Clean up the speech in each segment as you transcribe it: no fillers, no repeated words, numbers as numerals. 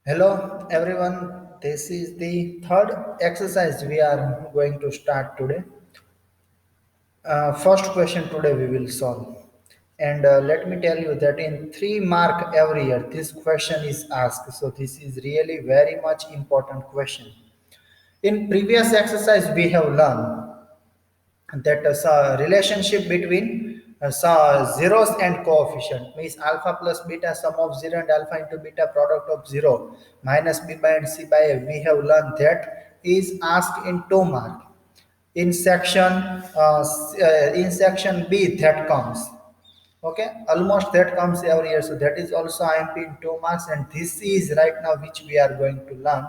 Hello everyone, this is the third exercise we are going to start today. First question today we will solve. And let me tell you that in 3 mark every year, this question is asked. So this is really very much important question. In previous exercise we have learned that relationship between zeros and coefficient means alpha plus beta sum of 0 and alpha into beta product of 0 minus b by and c by a we have learned that is asked in 2 mark in section b that comes okay almost that comes every year, so that is also imp in 2 marks, and this is right now which we are going to learn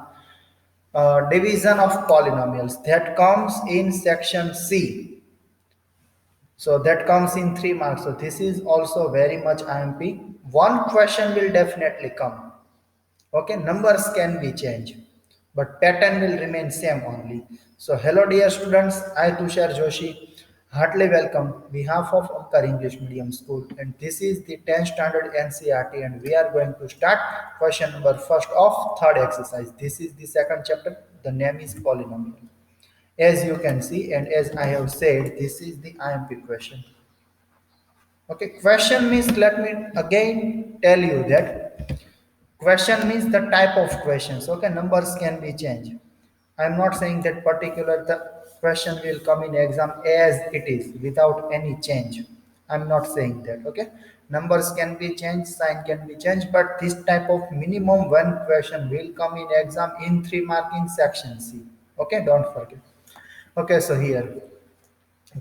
division of polynomials that comes in section c. So that comes in 3 marks. So this is also very much IMP. One question will definitely come. Okay, numbers can be changed, but pattern will remain same only. So hello dear students, I Tushar Joshi. Heartily welcome behalf of Omkar English Medium School, and this is the 10th standard NCRT, and we are going to start question number first of third exercise. This is the second chapter. The name is polynomial. As you can see, and as I have said, this is the IMP question. Okay, question means let me again tell you that question means the type of questions. Okay, numbers can be changed. I'm not saying that particular the question will come in exam as it is without any change. I'm not saying that. Okay, numbers can be changed, sign can be changed, but this type of minimum one question will come in exam in 3 mark in section C. Okay, don't forget. Okay, so here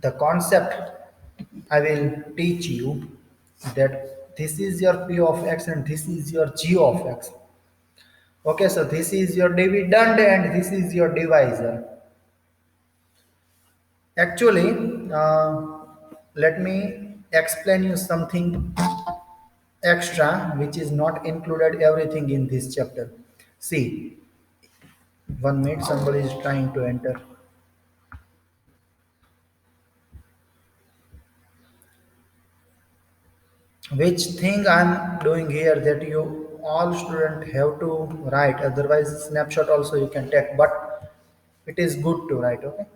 the concept I will teach you that this is your p of x and this is your g of x. Okay, so this is your dividend and this is your divisor. Actually, let me explain you something extra which is not included everything in this chapter. See, 1 minute, somebody is trying to enter. Which thing I'm doing here that you all student have to write, otherwise snapshot also you can take, but it is good to write. Okay,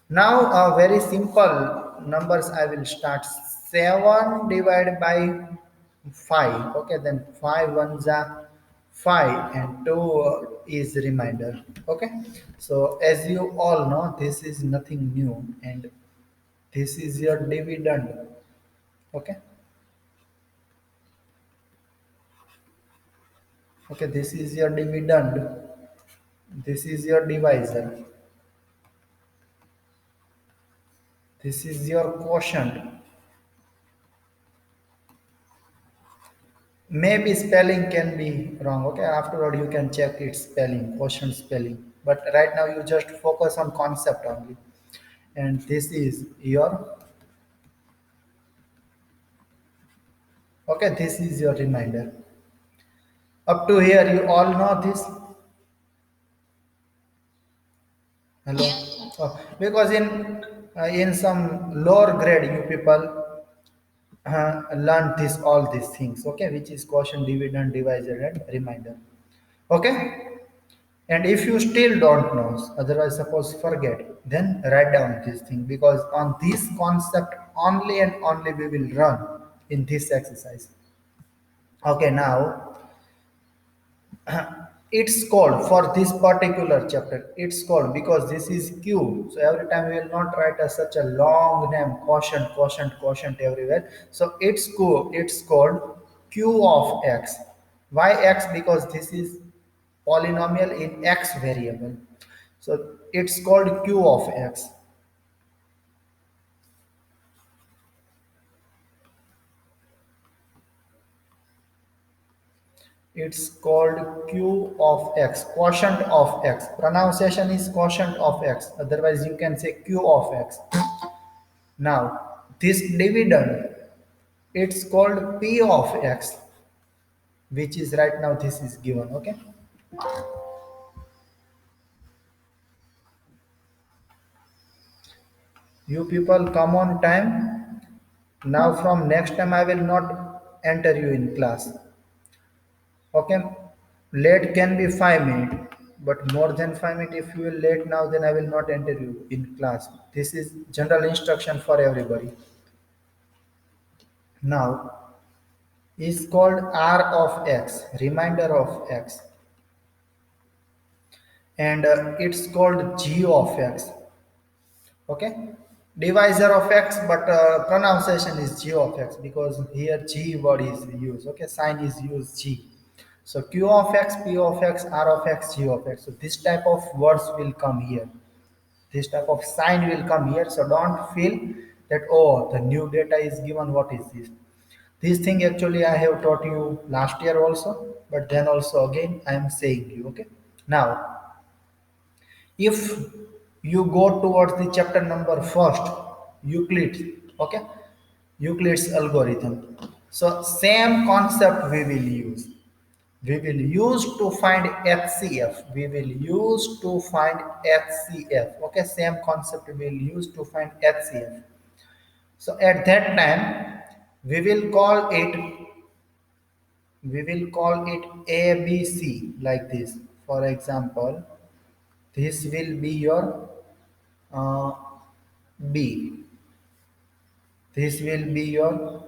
now very simple numbers I will start. 7 divided by 5. Okay, then 5 ones are 5 and 2 is remainder. Okay, so as you all know, this is nothing new, and this is your dividend. Okay, okay, this is your dividend. This is your divisor. This is your quotient. Maybe spelling can be wrong. Okay, afterward you can check its spelling, quotient spelling. But right now you just focus on concept only. And this is your, okay, this is your reminder. Up to here, you all know this. Hello. Oh, because in some lower grade, you people learn this all these things. Okay, which is quotient, dividend, divisor, and reminder. Okay. And if you still don't know, otherwise suppose forget, then write down this thing, because on this concept only and only we will run in this exercise. Okay, now it's called for this particular chapter. It's called because this is Q. So every time we will not write such a long name, quotient, quotient, quotient everywhere. So it's called Q of X. Why X? Because this is polynomial in X variable. So it's called Q of X. It's called Q of X, quotient of X. Pronunciation is quotient of X. Otherwise, you can say Q of X. Now, this dividend, it's called P of X, which is right now this is given. Okay. You people come on time. Now from next time I will not enter you in class. Okay. Late can be 5 minutes, but more than 5 minutes, if you will late now, then I will not enter you in class. This is general instruction for everybody. Now, is called R of X, reminder of X, and it's called G of X. Okay, divisor of X, but pronunciation is G of X because here G word is used. Okay, sign is used G. So Q of X, P of X, R of X, G of X. So this type of words will come here. This type of sign will come here. So don't feel that, oh, the new data is given. What is this? This thing actually I have taught you last year also, but then also again I am saying you. Okay. Now, if you go towards the chapter number first, Euclid, okay, Euclid's algorithm. So same concept we will use. We will use to find HCF. We will use to find HCF. Okay, same concept we will use to find HCF. So at that time, we will call it ABC like this. For example, this will be your uh, B. This will be your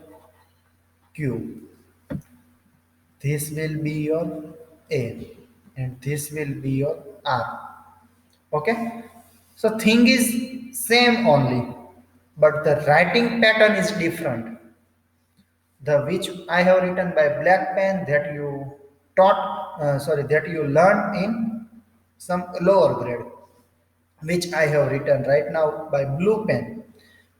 Q. This will be your A. And this will be your R. Okay. So thing is same only, but the writing pattern is different. The which I have written by black pen that you that you learned in some lower grade, which I have written right now by blue pen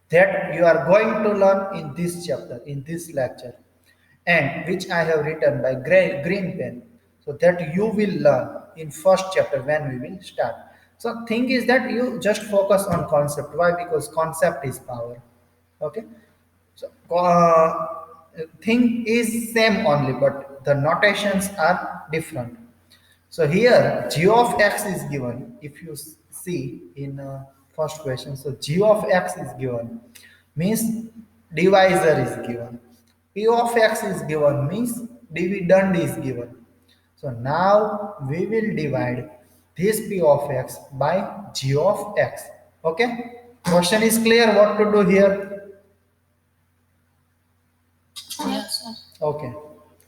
that you are going to learn in this chapter, in this lecture, and which I have written by green pen, so that you will learn in first chapter when we will start. So thing is that you just focus on concept. Why? Because concept is power. Okay. So thing is same only, but the notations are different. So here g of x is given. If you see in first question, so g of x is given, means divisor is given. P of x is given, means dividend is given. So now we will divide this p of x by g of x. Okay. Question is clear what to do here. Yes, sir. Okay.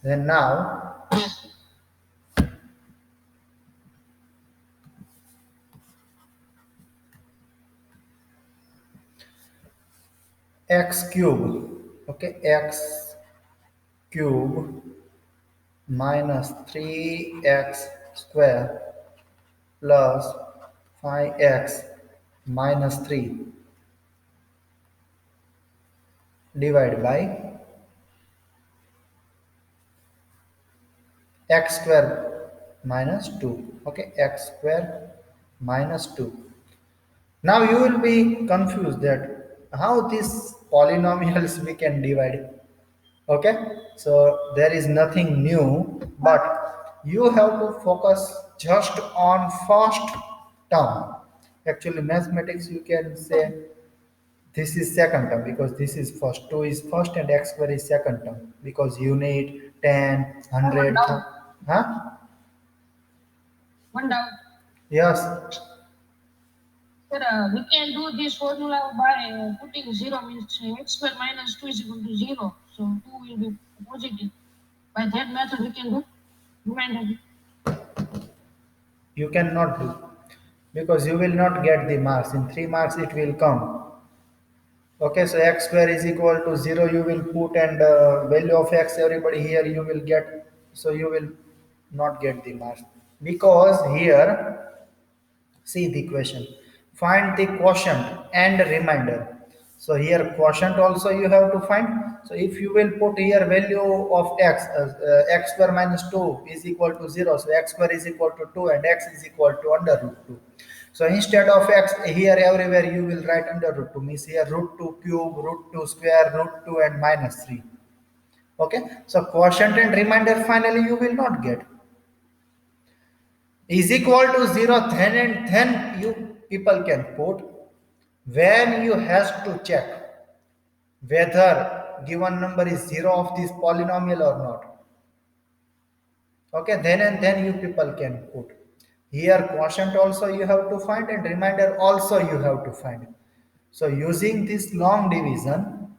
Then now x cube. Okay, x cube minus 3x square plus 5x minus 3 divided by x square minus 2. Okay, x square minus 2. Now you will be confused that how these polynomials we can divide. Okay, so there is nothing new, but you have to focus just on first term. Actually mathematics you can say this is second term because this is first, 2 is first and x square is second term because you need 10, One 100, doubt. huh? One doubt. Yes. Sir, we can do this formula by putting 0 means x square minus 2 is equal to 0. So 2 will be positive. By that method, we can do remainder. You cannot do because you will not get the marks. In 3 marks it will come. Okay, so x square is equal to 0 you will put, and value of x everybody here you will get, so you will not get the marks because here see the question, find the quotient and remainder. So here quotient also you have to find. So if you will put here value of x, x square minus 2 is equal to 0, so x square is equal to 2 and x is equal to under root 2. So instead of x here everywhere you will write under root 2, means here root 2 cube, root 2 square, root 2 and minus 3. Okay, so quotient and remainder finally you will not get is equal to 0, then and then you people can put when you has to check whether given number is 0 of this polynomial or not. Okay, then and then you people can put here quotient also you have to find and remainder also you have to find. So using this long division,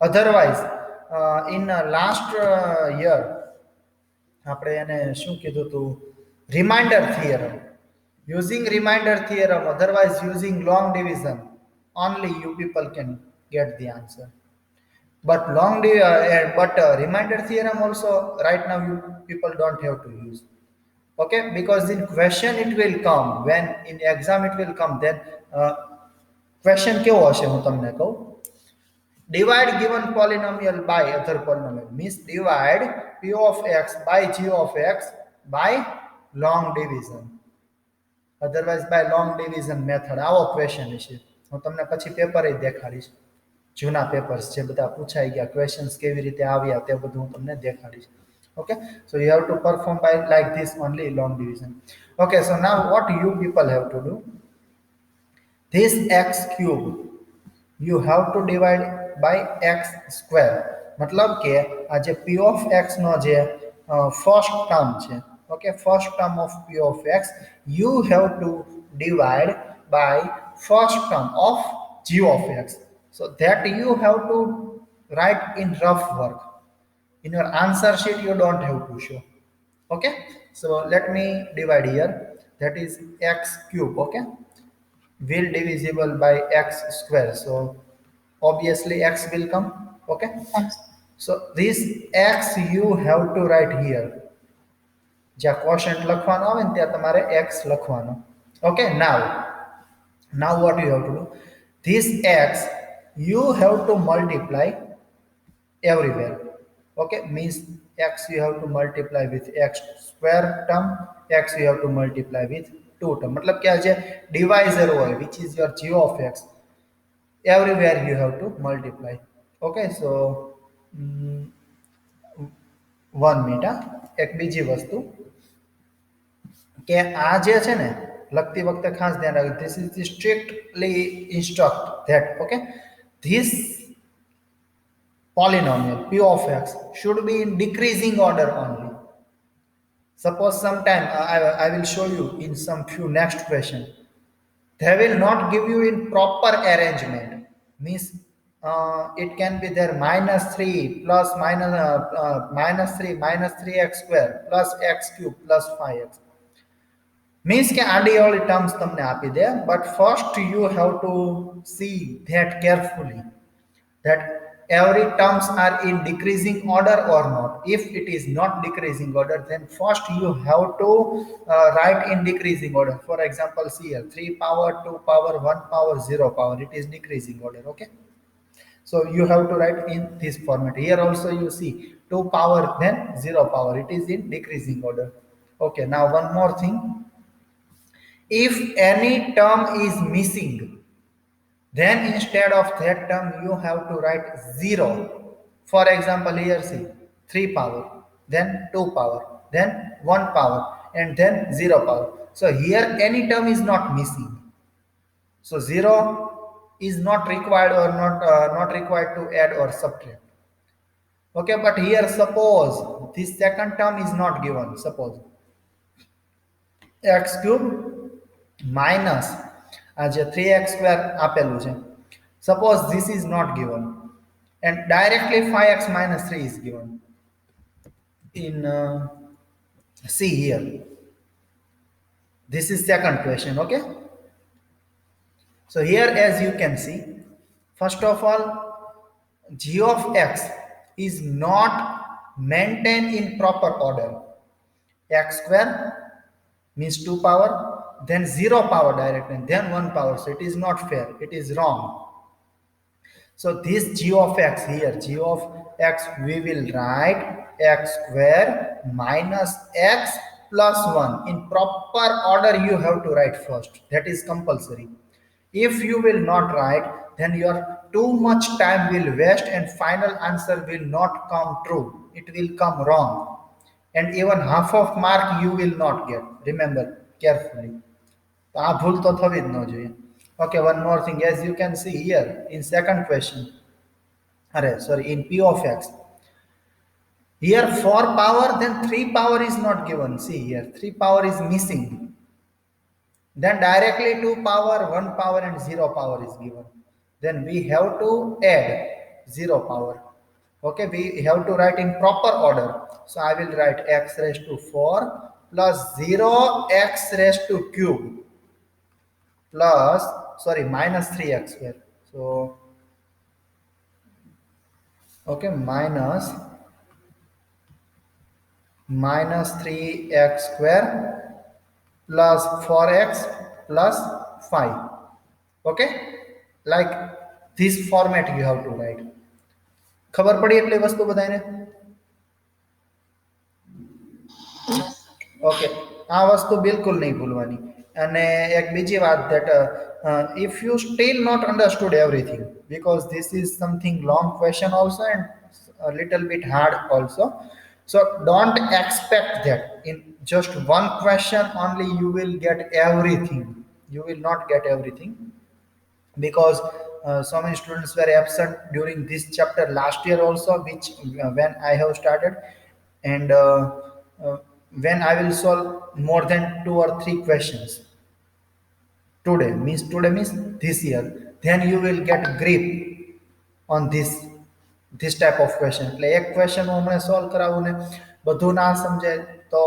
otherwise in last year આપણે એને શું કીધું હતું, reminder theorem, using reminder theorem, otherwise using long division, only you people can get the answer. But reminder theorem also right now you people don't have to use. Okay, because in question it will come, when in exam it will come, then question કેવો હશે હું તમને કહું, divide given polynomial by other polynomial means divide p of x by g of x by long division, otherwise by long division method. આવો question છે, હું તમને પછી પેપર દેખાડીશ, જૂના પેપર્સ જે બધા પૂછાઈ ગયા, ક્વેશ્ચન્સ કેવી રીતે આવ્યા તે બધું હું તમને દેખાડીશ. Okay, so you have to perform by like this only long division. Okay, so now what you people have to do, this x cube you have to divide by x square, मतलब કે આ જે p of x નો જે first term છે, okay, first term of p of x you have to divide by first term of g of x, so that you have to write in rough work. In your answer sheet you don't have to show. Okay, so let me divide here, that is x cube, okay, will divisible by x square, so obviously x will come. Okay, so this x you have to write here, જ્યાં quotient લખવાનો આવે ને ત્યાં તમારે x લખવાનો. Okay, now what you have to do, this x you have to multiply everywhere. Okay, means x you have to multiply with x square term, x you have to multiply with 2 term, मतलब क्या જે divisor હોય which is your g of x, everywhere you have to multiply. Okay, so one minute, એક બીજી વસ્તુ કે આ જે છે ને લખતી વખતે ખાસ ધ્યાન રાખજો, this is the strictly instruct that, okay, this polynomial p of x should be in decreasing order only. Suppose sometime I will show you in some few next question, they will not give you in proper arrangement, means it can be there -3 plus -3 minus 3x square plus x cube plus 5x, means કે આડી અવળી terms તમને આપી દે, but first you have to see that carefully, that every terms are in decreasing order or not. If it is not decreasing order, then first you have to write in decreasing order. For example, see here 3 power 2 power 1 power 0 power, it is decreasing order. Okay, so you have to write in this format. Here also you see 2 power then 0 power, it is in decreasing order. Okay, now one more thing, if any term is missing, then instead of that term you have to write 0. For example, here see 3 power, then 2 power, then 1 power, and then 0 power. So here any term is not missing, so 0 is not required or not required to add or subtract. Okay, but here suppose this second term is not given, suppose x cube minus આ જે 3x square આપેલું છે, suppose this is not given and directly 5x minus 3 is given in see here, this is second question. Okay, so here as you can see, first of all g of x is not maintained in proper order, x square means 2 power, then 0 power directly, then 1 power, so it is not fair, it is wrong. So this g of x here, g of x we will write x square minus x plus 1, in proper order you have to write first, that is compulsory. If you will not write, then your too much time will waste and final answer will not come true, it will come wrong, and even half of mark you will not get. Remember carefully, તો આ ભૂલ તો થવી જ ન જોઈએ. Okay, one more thing, as you can see here in second question, in p of x, Here 4 power, then 3 power is not given. See here, 3 power is missing. Then directly 2 power, 1 power and 0 power is given. Then we have to add 0 power. Okay, we have to write in proper order. So I will write x raised to 4 plus 0 x raised to cube plus, sorry, minus 3x square. So, okay, minus 3x square plus 4x plus 5. Okay, like this format you have to write. ખબર પડી એટલે વસ્તુ બધાને? Okay, આ વસ્તુ બિલકુલ નહીં ભૂલવાની. અને એક બીજી વાત that if you still not understood everything, because this is something long question also and a little bit hard also, so don't expect that in just one question only you will get everything. You will not get everything, because so many students were absent during this chapter last year also, which when I have started, and uh, when I will solve more than 2 or 3 questions today means this year, then you will get grip on this type of question. એટલે એક question હું હમણાં solve કરાવું ને બધું ના સમજે તો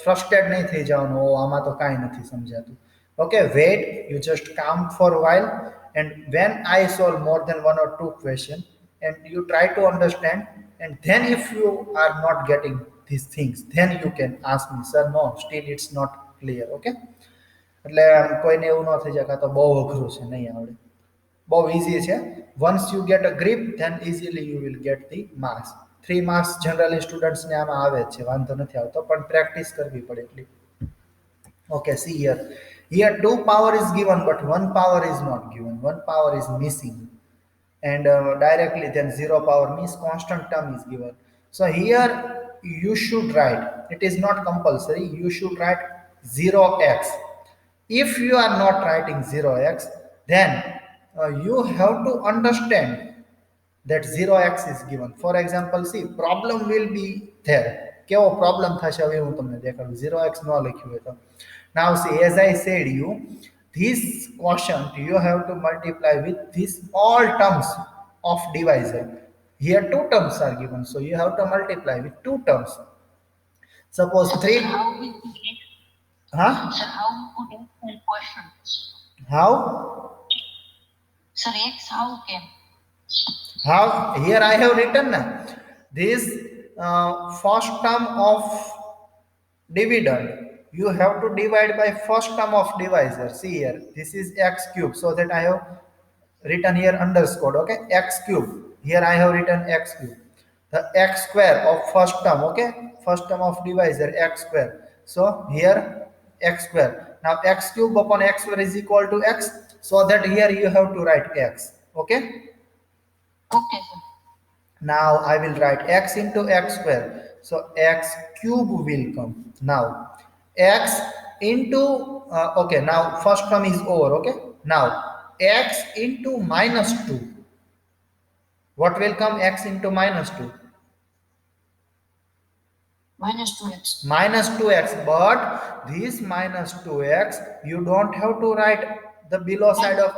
ફ્રસ્ટ્રેટ નહીં થઈ જવાનું, ઓ આમાં તો કાંઈ નથી સમજાતું. Okay, wait, you just calm for a while, and when I solve more than 1 or 2 question and you try to understand, and then if you are not getting these things, then you can ask me, sir, no, still it's not clear. Okay, એટલે કોઈને એવું ન થઈ જાય કે આ તો બહુ અઘરું છે, નહીં આવડે. બહુ ઇઝી છે. Once you get a grip then easily you will get the marks. 3 marks generally સ્ટુડન્ટ્સને આમાં આવે જ છે, વાંધો નથી આવતો, પણ પ્રેક્ટિસ કરવી પડે એટલી. Okay, see here. Here 2 power is given, but 1 power is not given. 1 power is missing. And directly then 0 power means constant term is given. So here you should write, it is not compulsory, you should write 0x. If you are not writing 0x, then you have to understand that 0x is given. For example, see, problem will be there. કેવો problem થશે હવે હું તમને દેખાડું. 0x ન લખ્યું હોય તો. Now see, as I said you, this quotient you have to multiply with these all terms of divisor. Here 2 terms are given, so you have to multiply with 2 terms. Suppose 3. How will we get, Huh? sir, how would answer questions? How? Sir, X how can? How? Here I have written this first term of dividend. You have to divide by first term of divisor. See here, this is x cube, so that I have written here underscore. Okay, x cube. Here I have written x cube. The x square of first term. Okay, first term of divisor x square. So here x square. Now x cube upon x square is equal to x. So that here you have to write x. Okay. Okay, sir. Now I will write x into x square. So x cube will come. Now x into okay, now first term is over. Okay, now x into minus 2. What will come? X into minus 2. Minus 2x. Minus 2x, but this minus 2x you don't have to write the below side of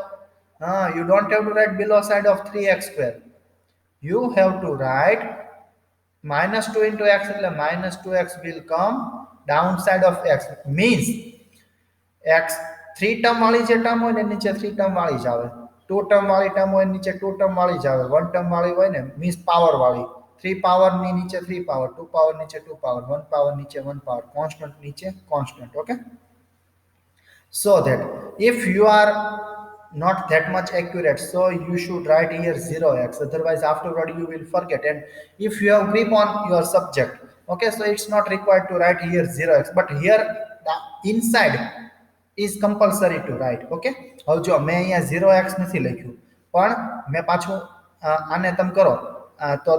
you don't have to write below side of 3x square. You have to write minus 2 into x, એટલે minus 2x will come downside of x, means x 3 term વાળી જે term હોય ને નીચે 3 term વાળી જ આવે, 2 term વાળી ટર્મ હોય નીચે 2 ટર્મ વાળી જ આવે, 1 ટર્મ વાળી હોય ને મીન્સ પાવર વાળી, 3 પાવર ની નીચે 3 પાવર, 2 પાવર નીચે 2 પાવર, 1 પાવર નીચે 1 પાવર, કોન્સ્ટન્ટ નીચે constant. Okay, so that if you are not that much accurate, so you should write here 0x, otherwise afterward you will forget. And if you have grip on your subject, okay, so it's not required to write here 0x, but here the inside is compulsory to write. Okay, હવે જો મેં અહીંયા 0x નથી લખ્યું, પણ મેં પાછું આને તમે કરો તો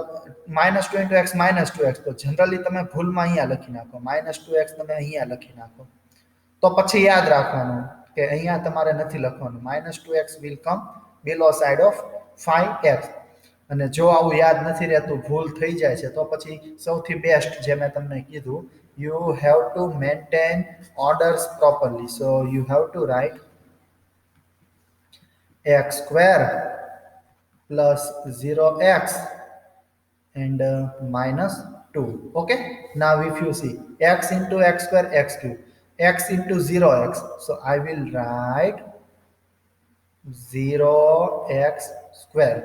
-2 into x -2x, તો જનરલી તમે ભૂલમાં અહીંયા લખી નાખો, -2x તમે અહીંયા લખી નાખો, તો પછી યાદ રાખવાનું કે અહીંયા તમારે નથી લખવાનું. -2x will come below side of 5x. અને જો આવું યાદ નથી રહેતું, ભૂલ થઈ જાય છે, તો પછી સૌથી બેસ્ટ જે મેં તમને કીધું, you have to maintain orders properly. So you have to write x square plus 0x and minus 2. Okay, now if you see x into x square, x cube, x into 0x, so I will write 0x square,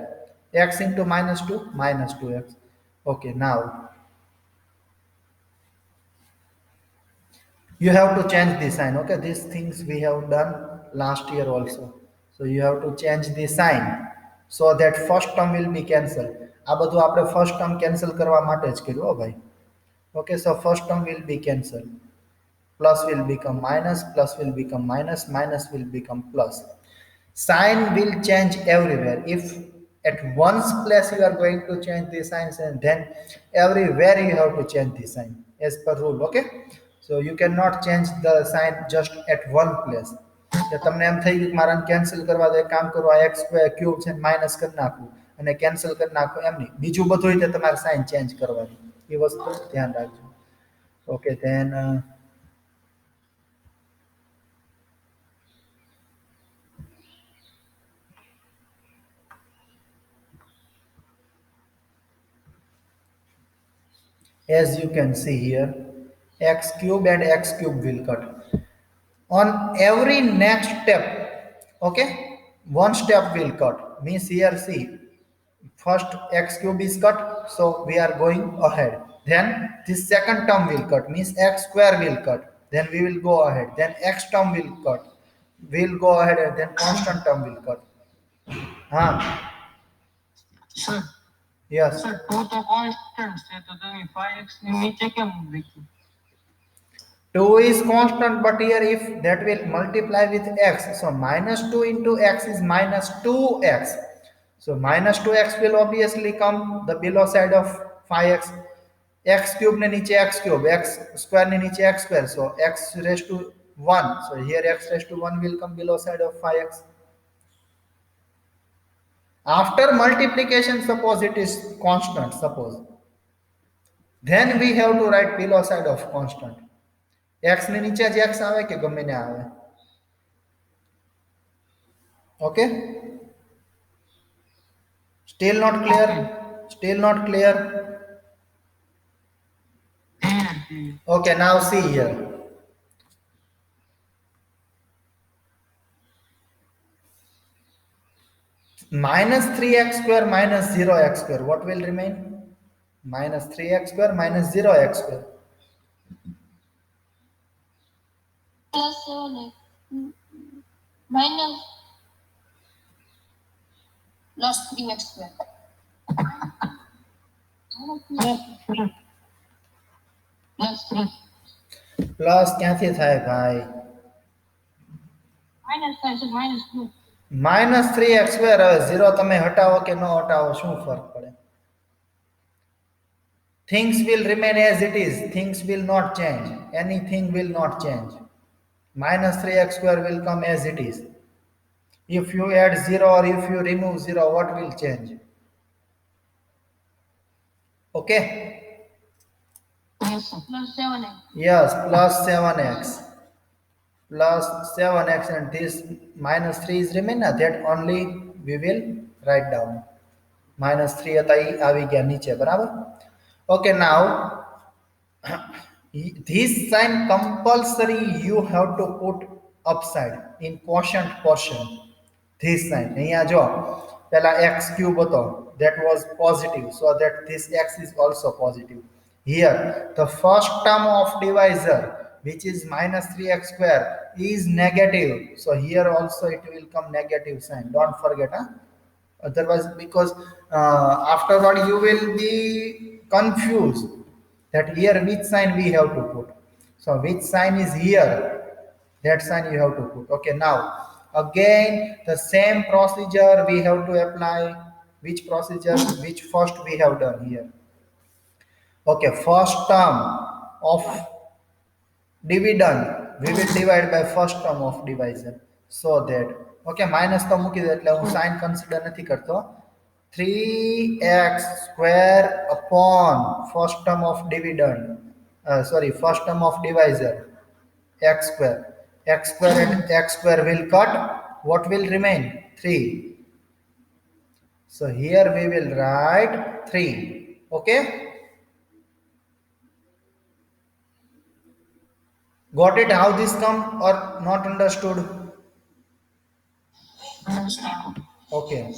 x into minus 2, minus 2x. Okay, now you have to change the sign. Okay, these things we have done last year also, so you have to change the sign so that first term will be cancelled. આ બધું આપણે first term cancel કરવા માટે જ કર્યું હો ભાઈ. Okay, so first term will be cancelled. Plus will become minus, plus will become minus, minus will become plus. Sign will change everywhere. If at one's place you are going to change the signs, and then everywhere you have to change the sign as per rule. Okay, so you cannot change the sign just at one place. કે તમને એમ થઈ ગયું કે મારે cancel કરવા દો, એક કામ કરો, આ x સ્ક્વેર ક્યુબ છે માઇનસ કરી નાખું અને કેન્સલ કરી નાખો, એમ નહીં, બીજું બધું રીતે તમારે સાઇન ચેન્જ કરવાની, એ વસ્તુ ધ્યાન રાખજો. Okay, then as you can see here, x cube and x cube will cut on every next step. Okay, one step will cut, means here see, first x cube is cut, so we are going ahead. Then this second term will cut, means x square will cut, then we will go ahead. Then x term will cut, we'll go ahead, and then constant term will cut. Sir Yes, sir two તો constant છે, તો તમે 5x ની નીચે કેમ લખ્યું? 2 is constant, but here if that will multiply with x, so minus 2 into x is minus 2x. So minus 2x will obviously come the below side of 5x. X cube ne niche x cube, x square ne niche x square, so x raised to 1. So here x raised to 1 will come below side of 5x. After multiplication, suppose it is constant, suppose, then we have to write below side of constant. x ની નીચે જ x આવે કે ગમે ને આવે. Okay, still not clear? Still not clear? Okay, now see here, minus 3x square minus 0x square, what will remain? Minus 3x square minus 0x square. Plus 7 minus plus 3x square plus 3 plus ક્યાંથી થાય ભાઈ? Minus થાય છે, minus 2 minus 3x square. હવે 0 તમે હટાવો કે ન હટાવો, શું ફરક પડે? Things will remain as it is, things will not change, anything will not change. Minus 3x square will come as it is. If you add 0 or if you remove 0, what will change? Okay, plus 7x yes, plus 7x, plus 7x, and this minus 3 is remain, that only we will write down. Minus 3 હતા ઈ આવી ગયા નીચે, બરાબર? Okay, now this sign compulsory you have to put upside in quotient portion. This sign અહીંયા જો પેલા x cube હતો, that was positive, so that this x is also positive. Here the first term of divisor, which is minus 3x square, is negative, so here also it will come negative sign, don't forget. Otherwise, because afterward you will be confused that here which sign we have to put. So which sign is here, that sign you have to put. Okay, now again the same procedure we have to apply. Which procedure? Which first we have done here? Okay, first term of dividend we will divide by first term of divisor, so that, okay, minus તો મૂકી દો એટલે હું sign consider નથી કરતો. 3x square upon first term of dividend, first term of divisor, x square. X square and x square will cut. What will remain? 3. So here we will write 3. Okay? Got it? How this come or not understood? Understand. Okay.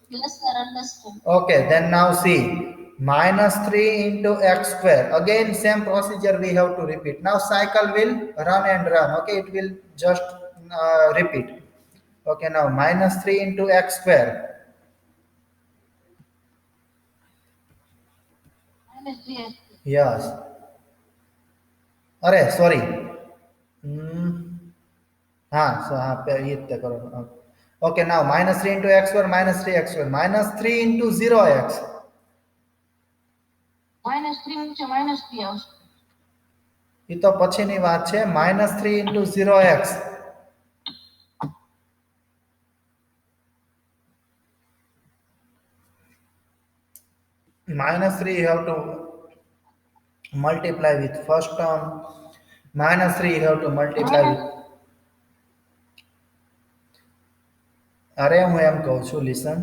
Yes, sir, understand. Okay, then now see. Minus 3 into x square. Again, same procedure we have to repeat. Now cycle will run and run. Okay, it will just repeat. Okay, now minus 3 into x square. Minus 3x. Yes. अरे sorry. हाँ ये इतना करो okay now minus 3 into x square minus 3x square minus 3 into 0x Minus 3 નીચે minus 3 આવશે. ये तो पछीनी વાત છે minus 3 into 0x minus 3 you have to multiply with first term minus 3 you have to multiply with अरे હું એમ કહું છું listen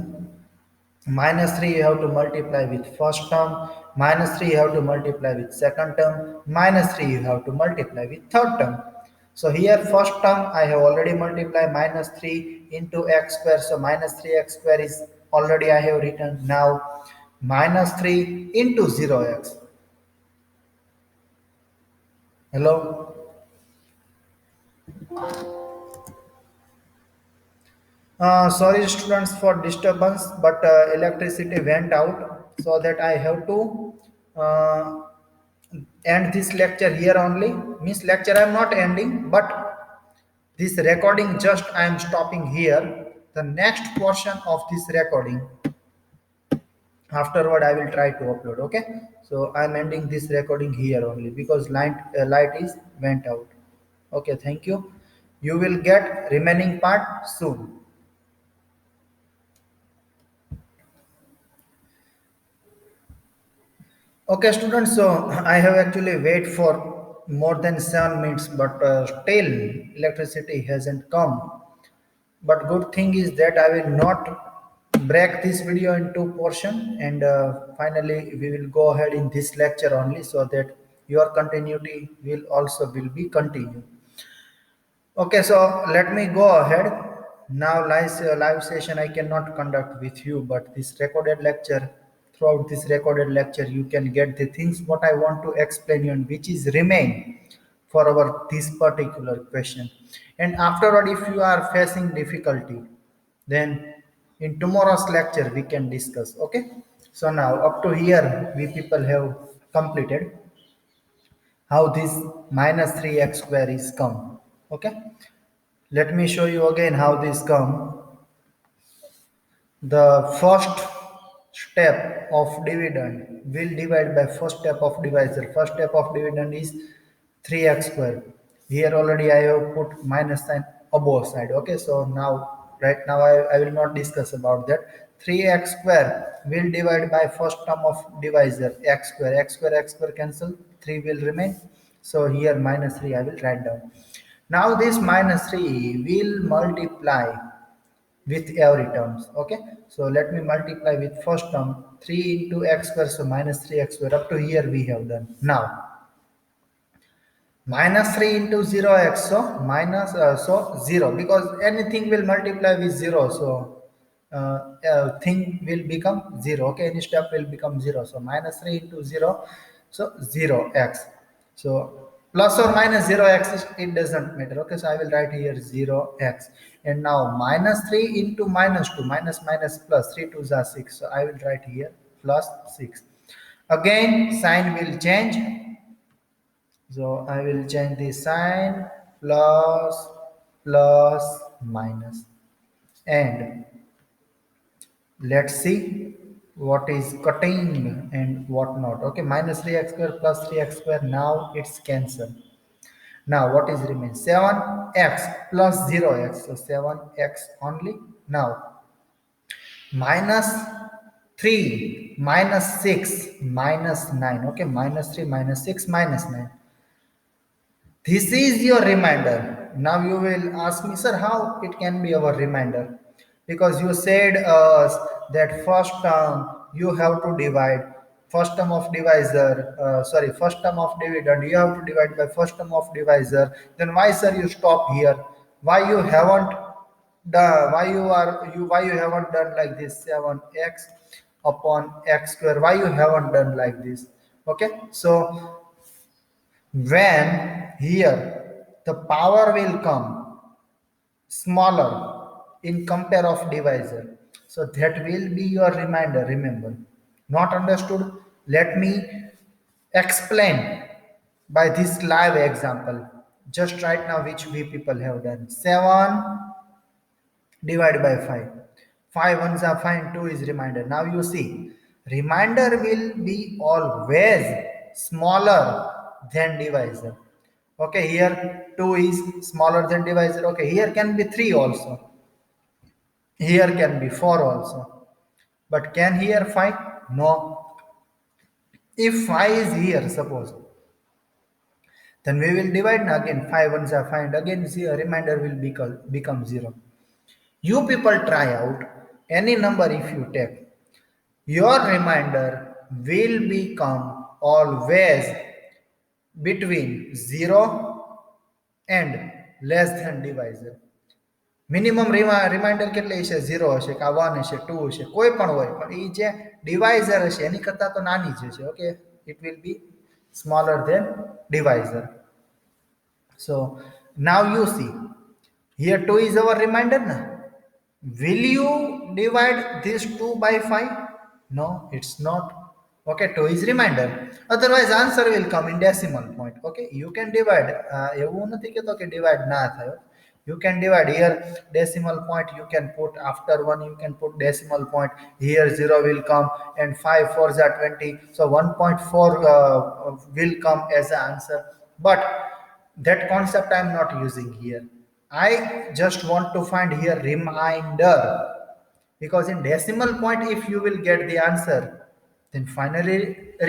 minus 3 you have to multiply with first term minus 3 you have to multiply with second term minus 3 you have to multiply with third term. So here first term I have already multiplied minus 3 into x square, so minus 3x square is already I have written. Now minus 3 into 0x. Hello. Sorry students for disturbance, but electricity went out, so that I have to uh, end this lecture here only. Means lecture I am not ending, but this recording just I am stopping here. The next portion of this recording, afterward I will try to upload. Okay, so I am ending this recording here only because light is went out. Okay, thank you. You will get remaining part soon. Okay, students, so I have actually wait for more than 7 minutes, but still electricity hasn't come. But good thing is that I will not break this video into portion, and finally we will go ahead in this lecture only, so that your continuity will be continued. Okay, so let me go ahead. Now, live session I cannot conduct with you, but this recorded lecture, throughout this recorded lecture, you can get the things what I want to explain you and which is remain for our this particular question. And afterward, if you are facing difficulty, then in tomorrow's lecture we can discuss. Okay. So now up to here, we people have completed how this minus 3x square is come. Okay, let me show you again how this come. The first step of dividend will divide by first step of divisor. First step of dividend is 3x square. Here already I have put minus sign above side. Okay, so now right now I will not discuss about that. 3x square will divide by first term of divisor x square. X square cancel, 3 will remain. So here minus 3 I will write down. Now this minus 3 will multiply with every terms. Okay, so let me multiply with first term 3 into x square, so minus 3x square. Up to here we have done. Now minus 3 into 0x, so minus 0, because anything will multiply with 0, so thing will become 0. Okay, any step will become 0, so minus 3 into 0, so 0x. So plus or minus 0x it doesn't matter. Okay, so I will write here 0x. And now minus 3 into minus 2, minus minus plus, 3 2s are 6, so I will write here plus 6. Again sign will change, so I will change the sign, plus, plus, minus. And let's see what is cutting and what not. Okay, minus 3x square plus 3x square. Now it's cancelled. Now what is remain? 7x plus 0x. So 7x only. Now minus 3 minus 6 minus 9. Okay, minus 3 minus 6 minus 9. This is your reminder. Now you will ask me, sir, how it can be our reminder? Because you said us that first term you have to divide first term of divisor, first term of dividend you have to divide by first term of divisor. Then why, sir, you stop here? Why you haven't done? Why you haven't done like this 7x upon x square? Why you haven't done like this? Okay, so when here the power will come smaller in compare of divisor, so that will be your reminder. Remember, not understood? Let me explain by this live example just right now, which we people have done. 7 divided by 5. 5 ones are fine, 2 is reminder. Now you see, reminder will be always smaller than divisor. Okay, here 2 is smaller than divisor. Okay, here can be 3 also. Here can be 4 also. But can here 5? No. If 5 is here, suppose, then we will divide again. 5 ones are fine. Again, zero, remainder will become 0. You people try out any number if you take. Your remainder will become always between 0 and less than divisor. Minimum reminder કેટલી હશે? 0 હશે, કા 1 હશે, 2 હશે, કોઈ પણ હોય, પણ એ જે ડિવાઇઝર હશે એની કરતાં તો નાની જ હશે. Okay, it will be smaller than divisor. So now you see, here 2 is our reminder na. Will you divide this 2 by 5? No, it's not. Okay, 2 is reminder. Otherwise answer will come in decimal point. Okay, you can divide. એવું નથી કહેતો કે divide ના થાય. You can divide here decimal point you can put, after 1 you can put decimal point. Here 0 will come and 5 4s are 20, so 1.4 will come as an answer. But that concept I am not using here. I just want to find here reminder, because in decimal point if you will get the answer, then finally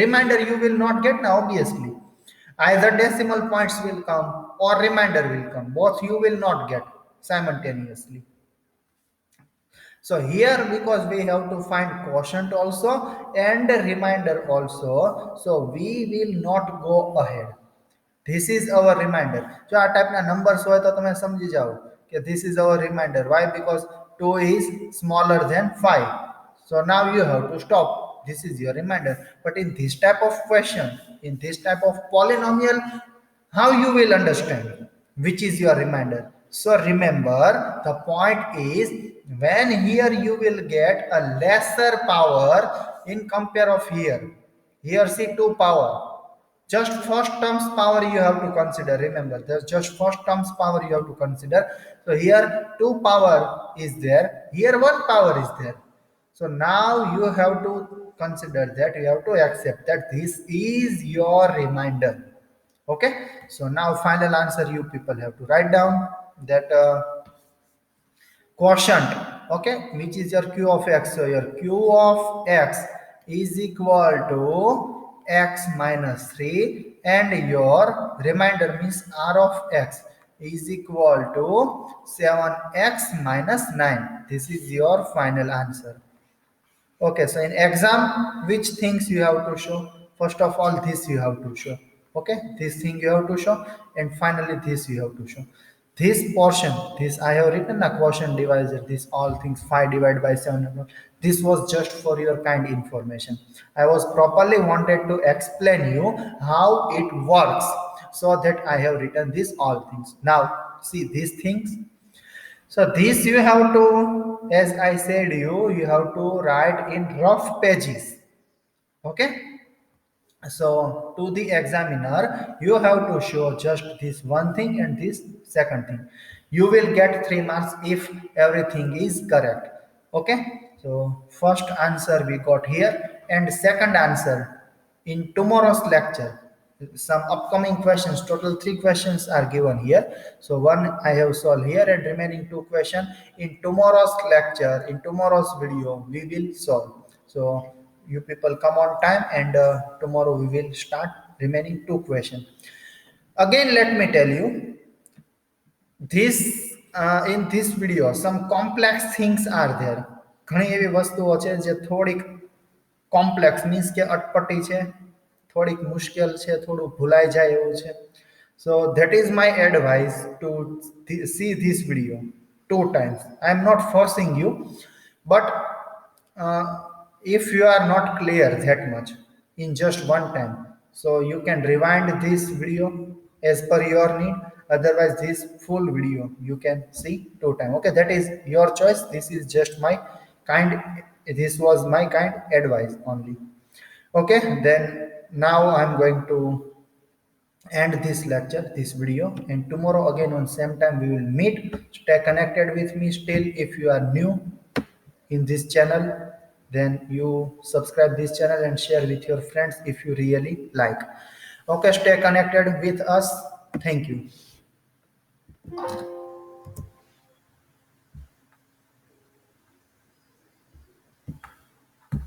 reminder you will not get now. Obviously either decimal points will come or reminder will come, both you will not get simultaneously. So here, because we have to find quotient also and reminder also, so we will not go ahead. This is our reminder. જો આ ટાઈપના numbers હોય તો તમે સમજી જાઓ કે this is our reminder. Why? Because 2 is smaller than 5. So now you have to stop. This is your reminder. But in this type of question, in this type of polynomial, how you will understand which is your reminder? So remember, the point is, when here you will get a lesser power in compare of here. Here see 2 power. Just first terms power you have to consider. Remember, there's just first terms power you have to consider. So here 2 power is there, here 1 power is there. So now you have to consider that, you have to accept that this is your reminder. Okay, so now final answer you people have to write down that quotient, okay, which is your q of x. So your q of x is equal to x minus 3, and your remainder means r of x is equal to 7x minus 9. This is your final answer. Okay, so in exam, which things you have to show? First of all, this you have to show. Okay, this thing you have to show, and finally this you have to show. This portion, this I have written a quotient divisor, this all things 5 divided by 7. This was just for your kind information. I was properly wanted to explain you how it works, so that I have written this all things. Now see these things. So this you have to, as I said you have to write in rough pages. Okay, so to the examiner you have to show just this one thing and this second thing. You will get 3 marks if everything is correct. Okay, so first answer we got here, and second answer in tomorrow's lecture. Some upcoming questions, total 3 questions are given here. So one I have solved here, and remaining 2 questions in tomorrow's lecture, in tomorrow's video we will solve. So you people come on time, and tomorrow we will start remaining two questions. Again, let me tell you, this in this video some complex things are there. ઘણી એવી વસ્તુઓ છે જે થોડીક complex means કે અટપટી છે, થોડીક મુશ્કેલ છે, થોડું ભૂલાઈ જાય એવું છે. So that is my advice to see this video two times. I am not forcing you, but uh, if you are not clear that much in just one time, so you can rewind this video as per your need. Otherwise this full video you can see two time. Okay, that is your choice. This is just my kind, this was my kind advice only. Okay, then now I'm going to end this lecture, this video, and tomorrow again on same time we will meet. Stay connected with me. Still, if you are new in this channel, then you subscribe this channel and share with your friends if you really like. Okay, stay connected with us. Thank you.